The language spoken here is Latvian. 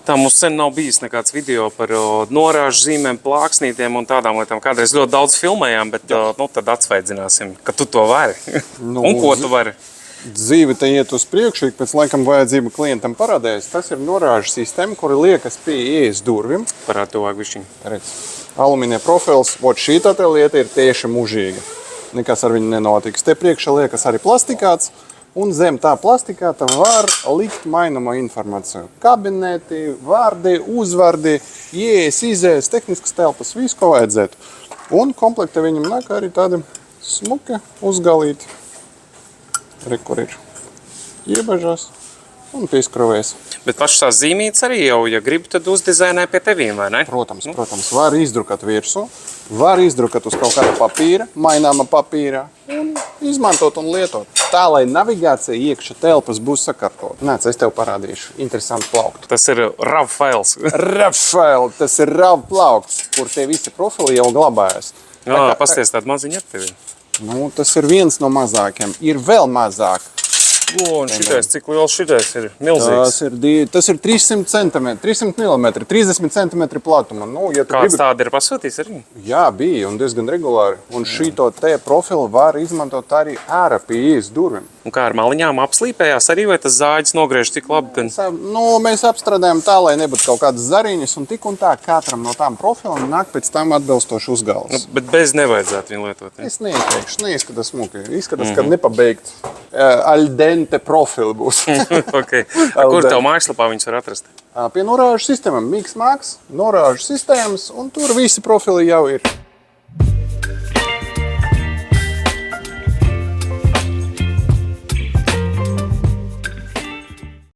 Tā mums sen nav bijis nekāds video par norāžu zīmēm, plāksnītiem un tādām lietām. Kādreiz ļoti daudz filmējām, bet tad atsveidzināsim, ka tu to vari. Un ko tu vari? Dzīve te iet uz priekšu, pēc laikam vajadzība klientam parādējas. Tas ir norāžu sistēma, kura liekas pie ieejas durvim. Parād to vajag višķiņ. Redz, alumīnija profils, šī tā lieta ir tieši mūžīga. Nekas ar viņu nenotiks. Te priekšā liekas arī plastikāts. Un zem tā plastikāta var likt mainamo informāciju. Kabineti, vārdi, uzvārdi, ieejas, izējas, tehniskas telpas, visu, ko vajadzētu. Un komplekta viņam nāk arī tādi smuki uzgalīti. Re, kur ir iebažās un pieskrovēs. Bet pašas tās zīmītes arī jau, ja gribi, tad uzdizainē pie tevīm, vai ne? Protams, var izdrukat virsū, var izdrukat uz kaut kāda papīra, maināma papīra un izmantot un lietot. Tā, lai navigācija iekšā telpas būs sakārtot. Nāc, es tev parādīšu. Interesanti plauktu. Tas ir RAW files. RAW file, tas ir RAW plaukts, kur tie visi profili jau glabājas. Pasties tādu maziņu ar tevi. Nu, tas ir viens no mazākiem. Ir vēl mazāk. Un šitais, cik liels šitais ir? Milzīgs. Tas ir 300 cm, 300 mm, 30 cm platuma. Nu, ja Kāds tādi ir pasūtījis arī? Jā, bija un diezgan regulāri. Un šito te profilu var izmantot arī ārā pie ieejas durvīm. Un kā ar maliņām apslīpējās arī, vai tas zāģis nogriež tik labi? Mēs apstrādājam tā, lai nebūtu kaut kādas zariņas, un tā katram no tām profilām nāk pēc tam atbilstoši uzgals. Bet bez nevajadzētu viņu lietot. Ja? Es neieteikšu, neizskatās smuki. Izskatās, kad nepabeigt al dente profili būs. Okay. Kur tev mājaslapā viņus var atrast? Pie norāžu sistēmām. Mix Max, norāžu sistēmas, un tur visi profili jau ir.